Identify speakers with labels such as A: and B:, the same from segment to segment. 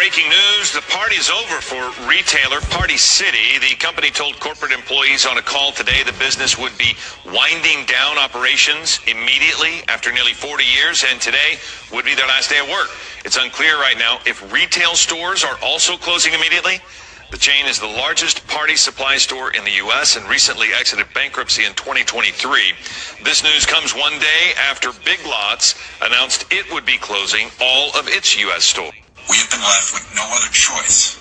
A: Breaking news, the party's over for retailer Party City. The company told corporate employees on a call today the business would be winding down operations immediately after nearly 40 years, and today would be their last day of work. It's unclear right now if retail stores are also closing immediately. The chain is the largest party supply store in the U.S. and recently exited bankruptcy in 2023. This news comes one day after Big Lots announced it would be closing all of its U.S. stores.
B: We have been left with no other choice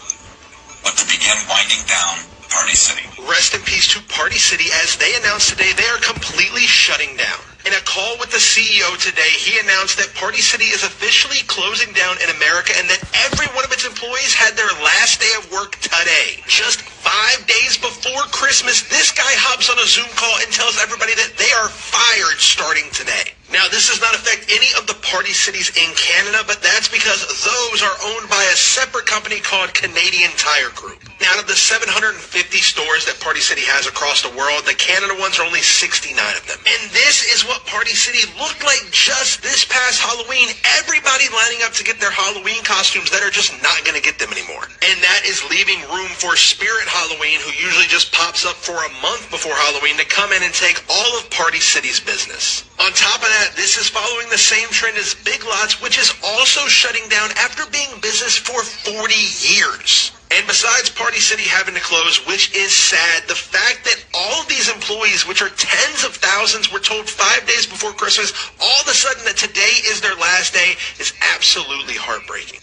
B: but to begin winding down Party City.
C: Rest in peace to Party City. As they announced today, they are completely shutting down. In a call with the CEO today, he announced that Party City is officially closing down in America and that every one of its employees had their last day of work today. Just 5 days before Christmas, this guy hops on a Zoom call and tells everybody that they are fired starting today. Now, this does not affect any of the Party Cities in Canada, but that's because those are owned by a separate company called Canadian Tire Group. Now, out of the 750 stores that Party City has across the world, the Canada ones are only 69 of them. And this is what Party City looked like just this past Halloween. Everybody lining up to get their Halloween costumes that are just not going to get them anymore. And that is leaving room for Spirit Halloween, who usually just pops up for a month before Halloween, to come in and take all of Party City's business. On top of that, this is following the same trend as Big Lots, which is also shutting down after being in business for 40 years. And besides Party City having to close, which is sad, the fact that all of these employees, which are tens of thousands, were told 5 days before Christmas, all of a sudden that today is their last day, is absolutely heartbreaking.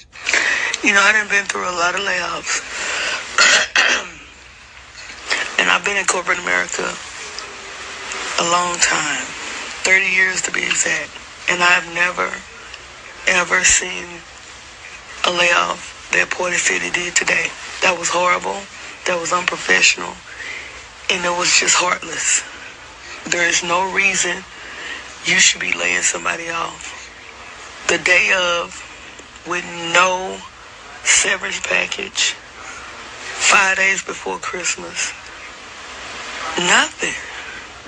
D: You know, I done been through a lot of layoffs. And I've been in corporate America a long time. 30 years to be exact. And I've never, ever seen a layoff that Party City did today. That was horrible. That was unprofessional. And it was just heartless. There is no reason you should be laying somebody off the day of with no severance package, 5 days before Christmas. Nothing.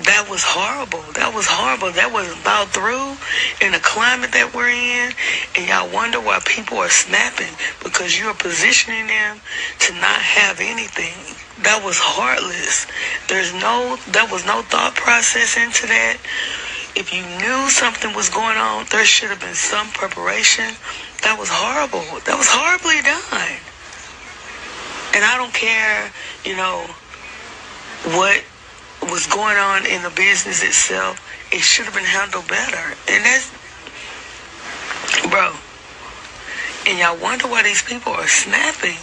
D: That was horrible. That was horrible. That was about through in the climate that we're in. And y'all wonder why people are snapping, because you're positioning them to not have anything. That was heartless. There was no thought process into that. If you knew something was going on, there should have been some preparation. That was horrible. That was horribly done. And I don't care, what was going on in the business itself. It should have been handled better. And that's, bro. And y'all wonder why these people are snapping.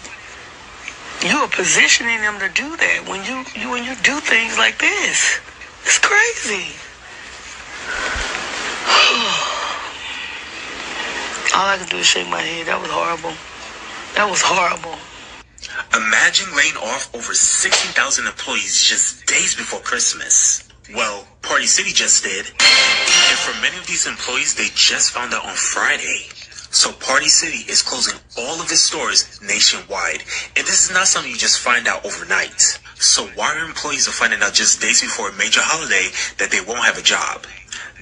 D: You are positioning them to do that when you do things like this. It's crazy. All I can do is shake my head. That was horrible. That was horrible.
E: Imagine laying off over 60,000 employees just days before Christmas. Well, Party City just did. And for many of these employees, they just found out on Friday. So Party City is closing all of its stores nationwide. And this is not something you just find out overnight. So why are employees finding out just days before a major holiday that they won't have a job?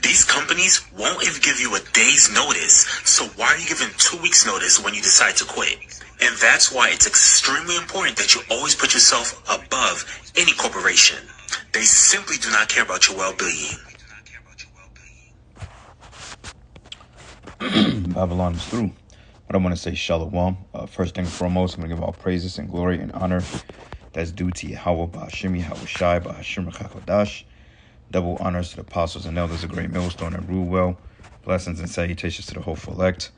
E: These companies won't even give you a day's notice. So why are you giving 2 weeks notice when you decide to quit? And that's why it's extremely important that you always put yourself above any corporation. They simply do not care about your well-being.
F: Babylon is through. But I want to say shalom. First and foremost, I'm going to give all praises and glory and honor that's due to Yahweh Ba'ashim, Yahweh Shai, Ba'ashim Rechakadash. Double honors to the apostles and elders, a great millstone and rule well. Blessings and salutations to the hopeful elect.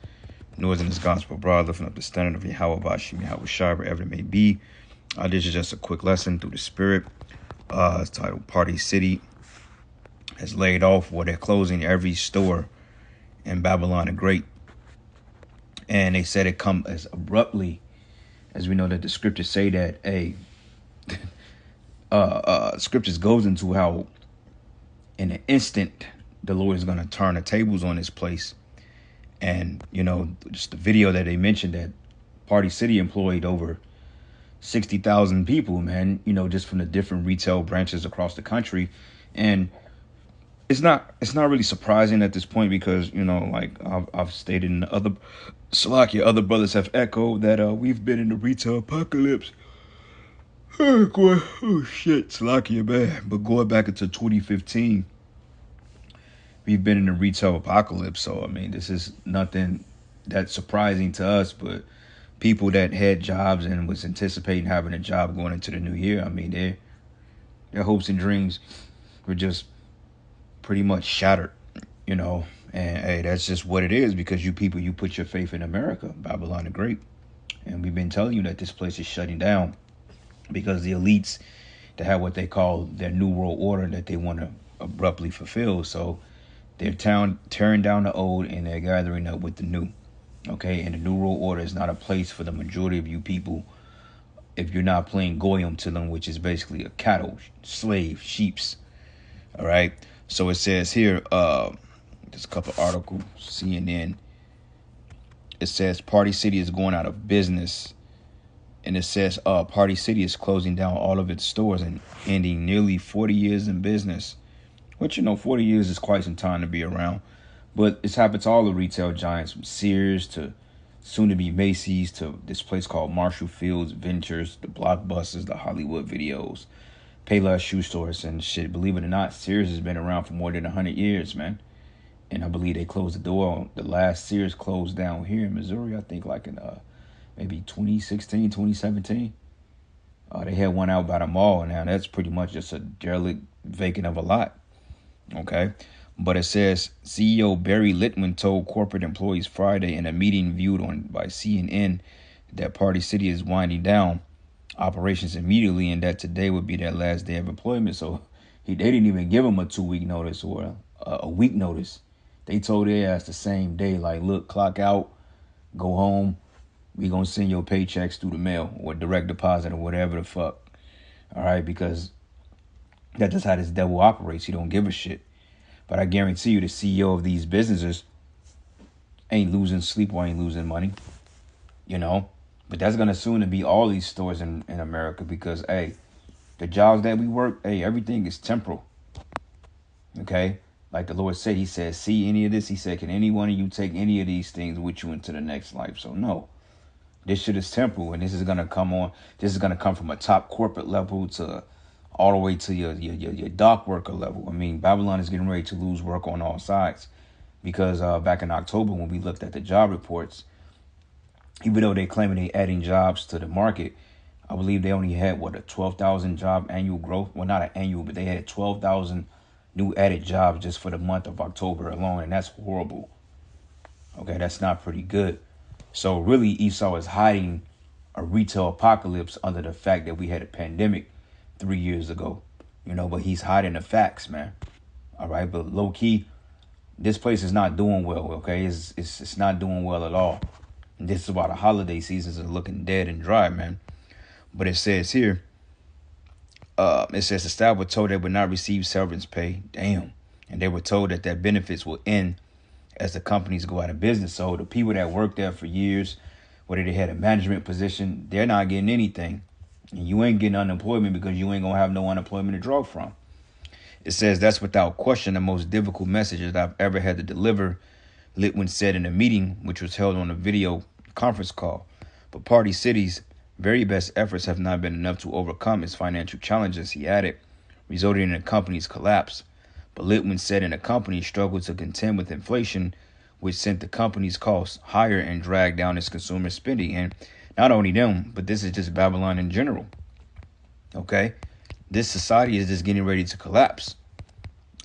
F: Noise in this gospel broad, lifting up the standard of Yahweh Ba'ashim, Yahweh Shai, wherever it may be. This is just a quick lesson through the Spirit. It's titled Party City has laid off, they're closing every store in Babylon the Great. And they said it come as abruptly, as we know that the scriptures say that scriptures goes into how in an instant the Lord is going to turn the tables on this place. And, just the video that they mentioned that Party City employed over 60,000 people, man, just from the different retail branches across the country. And it's not really surprising at this point because, like I've stated in other Salakia, other brothers have echoed that we've been in the retail apocalypse. Oh shit, Salakia, man. But going back into 2015, we've been in the retail apocalypse. So, I mean, this is nothing that's surprising to us, but people that had jobs and was anticipating having a job going into the new year, I mean, their hopes and dreams were just pretty much shattered, you know. And hey, that's just what it is, because you people, you put your faith in America, Babylon the Great. And we've been telling you that this place is shutting down because the elites, they have what they call their New World Order that they want to abruptly fulfill. So they're tearing down the old and they're gathering up with the new. Okay, and the New World Order is not a place for the majority of you people if you're not playing goyim to them, which is basically a cattle, slave, sheeps. All right, so it says here, there's a couple articles, CNN. It says Party City is going out of business. And it says Party City is closing down all of its stores and ending nearly 40 years in business. Which, you know, 40 years is quite some time to be around. But it's happened to all the retail giants, from Sears to soon-to-be Macy's to this place called Marshall Fields Ventures, the Blockbusters, the Hollywood Videos, Payless shoe stores, and shit. Believe it or not, Sears has been around for more than 100 years, man. And I believe they closed the door. The last Sears closed down here in Missouri, I think like in maybe 2016, 2017. They had one out by the mall. Now that's pretty much just a derelict vacant of a lot. Okay. But it says CEO Barry Litwin told corporate employees Friday in a meeting viewed on by CNN that Party City is winding down operations immediately and that today would be their last day of employment. So they didn't even give them a 2-week notice or a week notice. They told their ass the same day, like, look, clock out, go home. We gonna send your paychecks through the mail or direct deposit or whatever the fuck. All right, because that's just how this devil operates. He don't give a shit. But I guarantee you the CEO of these businesses ain't losing sleep or ain't losing money, you know. But that's going to soon to be all these stores in America because, hey, the jobs that we work, hey, everything is temporal, okay? Like the Lord said, he said, see any of this? He said, can any one of you take any of these things with you into the next life? So no, this shit is temporal, and this is going to come on. This is going to come from a top corporate level to all the way to your dock worker level. I mean, Babylon is getting ready to lose work on all sides because back in October when we looked at the job reports, even though they're claiming they're adding jobs to the market, I believe they only had, a 12,000 job annual growth. Well, not an annual, but they had 12,000 new added jobs just for the month of October alone, and that's horrible. Okay, that's not pretty good. So really, Esau is hiding a retail apocalypse under the fact that we had a pandemic 3 years ago, you know, but he's hiding the facts, man. All right, but low key, this place is not doing well. Okay, it's not doing well at all. And this is why the holiday seasons are looking dead and dry, man. But it says here, the staff were told they would not receive severance pay. Damn, and they were told that their benefits will end as the companies go out of business. So the people that worked there for years, whether they had a management position, they're not getting anything. And you ain't getting unemployment because you ain't going to have no unemployment to draw from. It says that's without question the most difficult message that I've ever had to deliver, Litwin said in a meeting which was held on a video conference call. But Party City's very best efforts have not been enough to overcome its financial challenges, he added, resulting in the company's collapse. But Litwin said in the company struggled to contend with inflation, which sent the company's costs higher and dragged down its consumer spending. And not only them, but this is just Babylon in general. Okay? This society is just getting ready to collapse.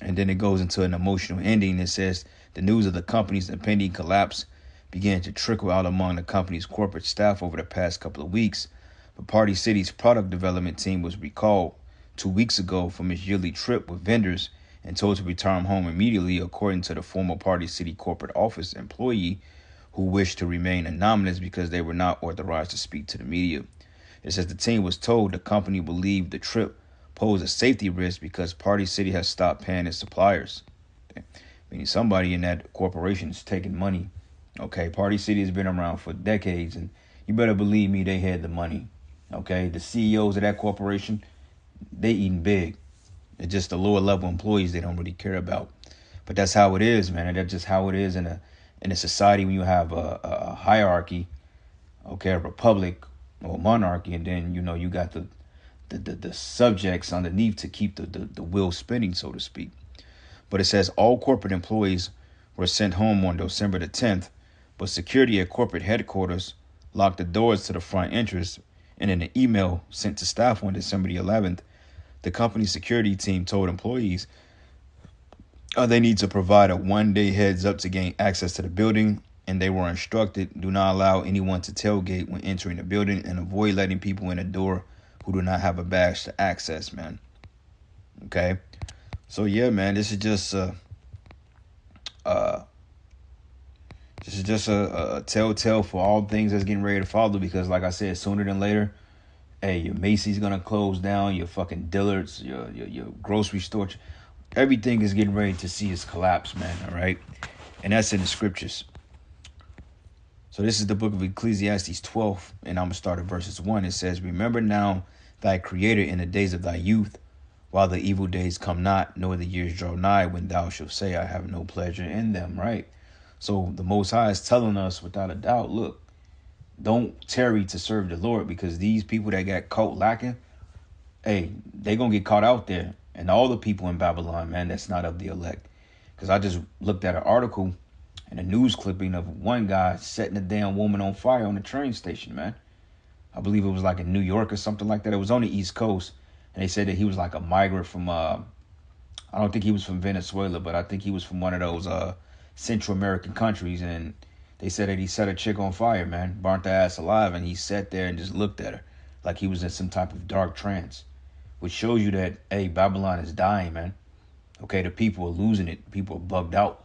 F: And then it goes into an emotional ending that says the news of the company's impending collapse began to trickle out among the company's corporate staff over the past couple of weeks. But Party City's product development team was recalled 2 weeks ago from its yearly trip with vendors and told to return home immediately, according to the former Party City corporate office employee who wished to remain anonymous because they were not authorized to speak to the media. It says the team was told the company believed the trip posed a safety risk because Party City has stopped paying its suppliers. Okay. Meaning somebody in that corporation is taking money. Okay, Party City has been around for decades, and you better believe me, they had the money. Okay, the CEOs of that corporation, they eating big. It's just the lower level employees they don't really care about. But that's how it is, man. And that's just how it is in in a society when you have a hierarchy, okay, a republic or monarchy, and then you got the subjects underneath to keep the wheel spinning, so to speak. But it says all corporate employees were sent home on December the 10th, but security at corporate headquarters locked the doors to the front entrance. And in an email sent to staff on December the 11th, the company's security team told employees they need to provide a 1-day heads up to gain access to the building, and they were instructed, do not allow anyone to tailgate when entering the building and avoid letting people in the door who do not have a badge to access, man. Okay? So, yeah, man, this is just a telltale for all things that's getting ready to follow, because, like I said, sooner than later, hey, your Macy's going to close down, your fucking Dillard's, your grocery store, everything is getting ready to see its collapse, man, all right? And that's in the scriptures. So this is the book of Ecclesiastes 12, and I'm going to start at verses 1. It says, remember now thy Creator in the days of thy youth, while the evil days come not, nor the years draw nigh, when thou shalt say, I have no pleasure in them, right? So the Most High is telling us without a doubt, look, don't tarry to serve the Lord, because these people that got caught lacking, hey, they going to get caught out there. And all the people in Babylon, man, that's not of the elect. Because I just looked at an article and a news clipping of one guy setting a damn woman on fire on the train station, man. I believe it was like in New York or something like that. It was on the East Coast. And they said that he was like a migrant from, I don't think he was from Venezuela, but I think he was from one of those Central American countries. And they said that he set a chick on fire, man, burnt her ass alive. And he sat there and just looked at her like he was in some type of dark trance, which shows you that, hey, Babylon is dying, man. Okay, the people are losing it. People are bugged out.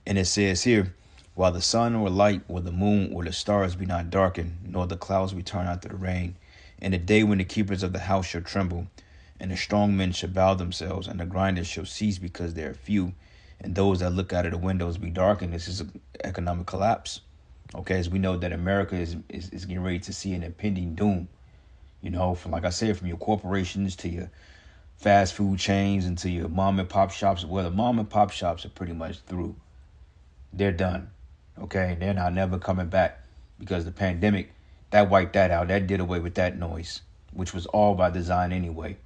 F: And it says here, while the sun or light or the moon or the stars be not darkened, nor the clouds return after the rain, in the day when the keepers of the house shall tremble, and the strong men shall bow themselves, and the grinders shall cease because they are few, and those that look out of the windows be darkened. This is an economic collapse. Okay, as we know that America is getting ready to see an impending doom. From, like I said, from your corporations to your fast food chains and to your mom and pop shops. Well, the mom and pop shops are pretty much through. They're done. Okay, they're not never coming back, because the pandemic, that wiped that out. That did away with that noise, which was all by design anyway.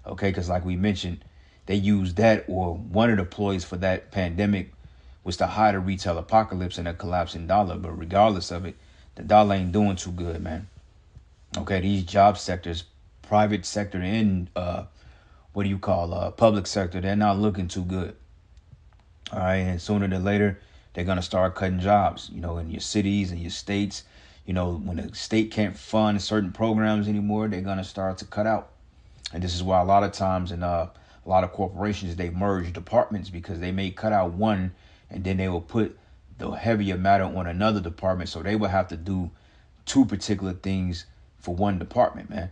F: Okay, because like we mentioned, they used that, or one of the ploys for that pandemic was to hide a retail apocalypse and a collapsing dollar. But regardless of it, the dollar ain't doing too good, man. Okay, these job sectors, private sector and public sector, they're not looking too good. All right, and sooner than later, they're going to start cutting jobs, in your cities and your states. When the state can't fund certain programs anymore, they're going to start to cut out. And this is why a lot of times in a lot of corporations, they merge departments, because they may cut out one and then they will put the heavier matter on another department. So they will have to do two particular things for one department, man.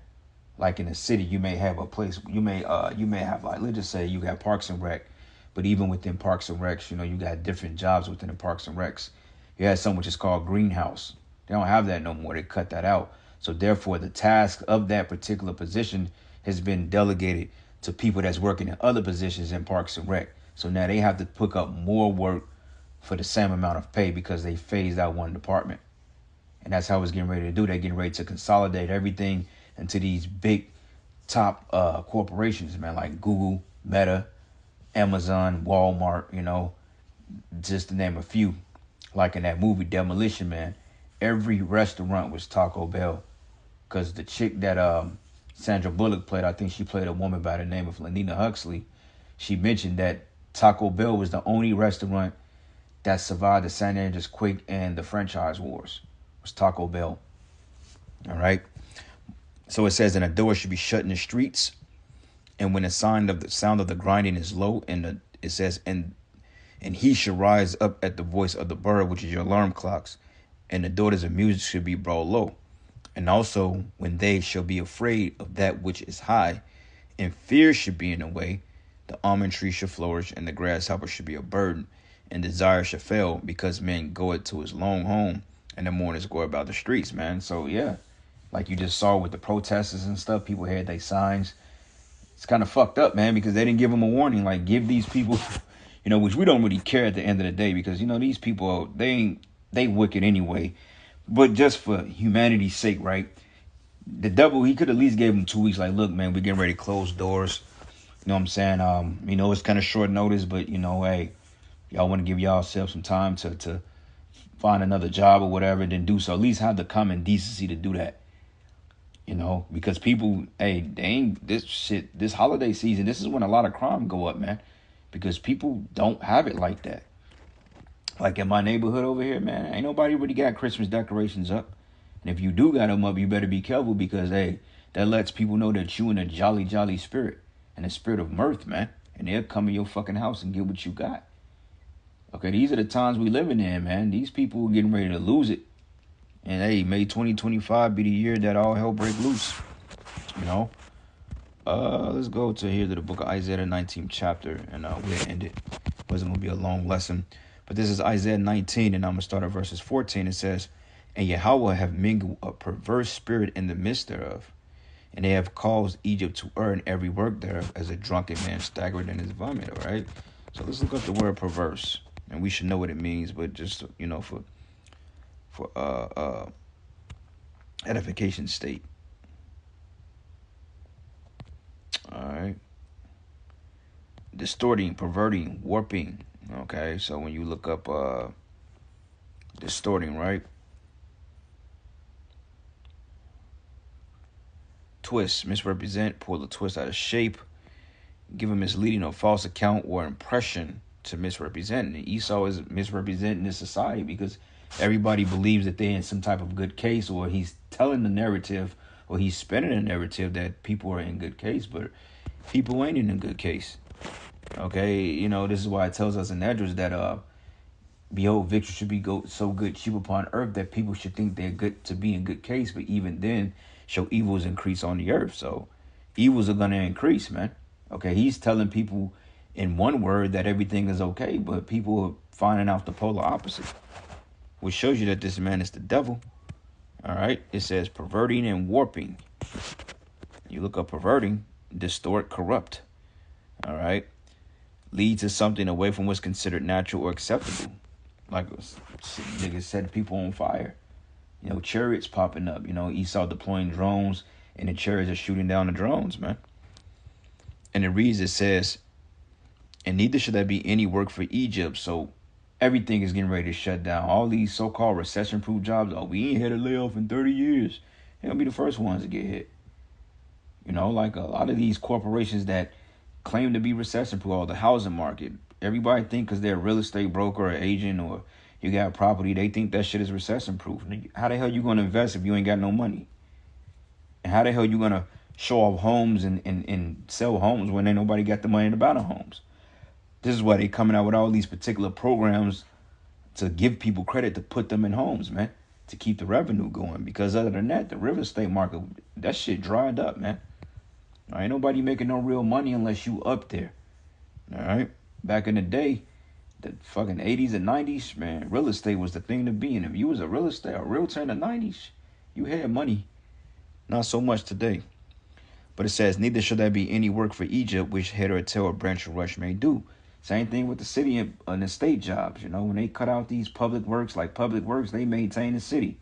F: Like in a city, you may have a place, you may have, like, let's just say you got Parks and Rec, but even within Parks and Recs, you got different jobs within the Parks and Recs. You had something which is called greenhouse. They don't have that no more. They cut that out. So therefore, the task of that particular position has been delegated to people that's working in other positions in Parks and Rec. So now they have to pick up more work for the same amount of pay, because they phased out one department. And that's how it's getting ready to do. They're getting ready to consolidate everything into these big top corporations, man, like Google, Meta, Amazon, Walmart, just to name a few. Like in that movie Demolition Man, every restaurant was Taco Bell, because the chick that Sandra Bullock played, I think she played a woman by the name of Lenina Huxley. She mentioned that Taco Bell was the only restaurant that survived the San Andreas quake and the franchise wars. Was Taco Bell. All right. So it says, and a door should be shut in the streets, and when the sound of the grinding is low, and it says, and he should rise up at the voice of the bird, which is your alarm clocks, and the daughters of music should be brought low. And also when they shall be afraid of that which is high, and fear should be in the way, the almond tree should flourish, and the grasshopper should be a burden, and desire should fail, because man goeth to his long home, and the mourners go about the streets, man. So yeah, like you just saw with the protesters and stuff, people had their signs. It's kind of fucked up, man, because they didn't give them a warning. Like, give these people, You know, which we don't really care at the end of the day because, you know, these people, they wicked anyway. But just for humanity's sake, right? The devil, he could at least gave him 2 weeks. Like, look, man, we're getting ready to close doors. You know what I'm saying? You know, it's kind of short notice, but, you know, hey, y'all want to give yourself some time to find another job or whatever, then do so. At least have the common decency to do that. You know, because people, hey, they ain't this holiday season, this is when a lot of crime go up, man. Because people don't have it like that. Like in my neighborhood over here, man, ain't nobody really got Christmas decorations up. And if you do got them up, you better be careful because, hey, that lets people know that you in a jolly, jolly spirit. And a spirit of mirth, man. And they'll come in your fucking house and get what you got. Okay, these are the times we living in, man. These people are getting ready to lose it. And, hey, may 2025 be the year that all hell break loose. You know? Let's go to the book of Isaiah, the 19th chapter. And we'll end it. It wasn't going to be a long lesson. But this is Isaiah 19, and I'm going to start at verses 14. It says, and Yahweh have mingled a perverse spirit in the midst thereof, and they have caused Egypt to err in every work thereof, as a drunken man staggered in his vomit. All right? So let's look up the word perverse. And we should know what it means, but just, you know, for edification state. All right. Distorting, perverting, warping. Okay, so when you look up distorting, right? Twist, misrepresent, pull the twist out of shape, give a misleading or false account or impression to misrepresent. And Esau is misrepresenting this society because everybody believes that they're in some type of good case, or he's telling the narrative, or he's spinning a narrative that people are in good case, but people ain't in a good case. Okay, you know, this is why it tells us in Esdras that behold, victory should be so good cheap upon earth that people should think they're good to be in good case, but even then show evils increase on the earth. So evils are gonna increase, man. Okay, he's telling people in one word that everything is okay, but people are finding out the polar opposite, which shows you that this man is the devil. All right, it says perverting and warping. You look up perverting, distort, corrupt. All right, lead to something away from what's considered natural or acceptable. Like niggas set people on fire. You know, chariots popping up. You know, Esau deploying drones, and the chariots are shooting down the drones, man. And it says, and neither should there be any work for Egypt. So everything is getting ready to shut down. All these so-called recession-proof jobs, oh, we ain't had a layoff in 30 years. They'll be the first ones to get hit. You know, like a lot of these corporations that claim to be recession-proof, or the housing market. Everybody think because they're a real estate broker or agent or you got property, they think that shit is recession-proof. How the hell you going to invest if you ain't got no money? And how the hell you going to show off homes and sell homes when ain't nobody got the money to buy the homes? This is why they coming out with all these particular programs to give people credit to put them in homes, man, to keep the revenue going. Because other than that, the real estate market, that shit dried up, man. Ain't nobody making no real money unless you up there. All right? Back in the day, the fucking 80s and 90s, man, real estate was the thing to be. And if you was a realtor in the 90s, you had money. Not so much today. But it says, neither should there be any work for Egypt, which head or tail or branch or rush may do. Same thing with the city and the state jobs. You know, when they cut out these public works, like public works, they maintain the city.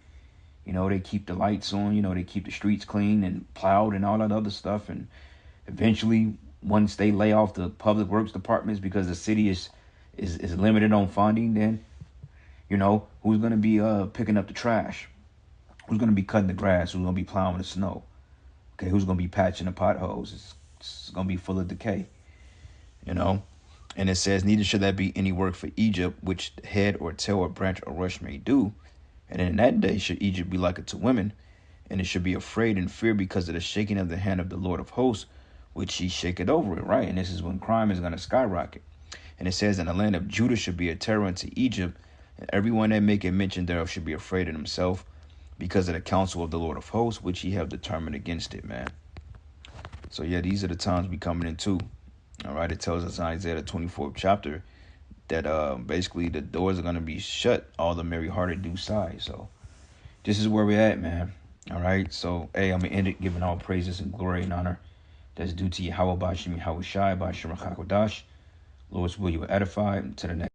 F: You know, they keep the lights on. You know, they keep the streets clean and plowed and all that other stuff. And eventually, once they lay off the public works departments because the city is limited on funding, then, you know, who's going to be picking up the trash? Who's going to be cutting the grass? Who's going to be plowing the snow? Okay, who's going to be patching the potholes? It's going to be full of decay, you know? And it says, neither should there be any work for Egypt, which head or tail or branch or rush may do. And in that day should Egypt be like unto women, and it should be afraid and fear because of the shaking of the hand of the Lord of hosts, which he shaketh over it, right? And this is when crime is going to skyrocket. And it says, and the land of Judah should be a terror unto Egypt, and everyone that maketh mention thereof should be afraid of himself, because of the counsel of the Lord of hosts, which he have determined against it, man. So yeah, these are the times we coming into. All right, it tells us in Isaiah the 24th chapter that basically the doors are going to be shut, all the merry-hearted do sigh. So this is where we're at, man. All right, so hey, I'm going to end it giving all praises and glory and honor that's due to Yahweh Bashim Yahweh Shai Bashim Chakodash. Lord's will, you will edify. To the next.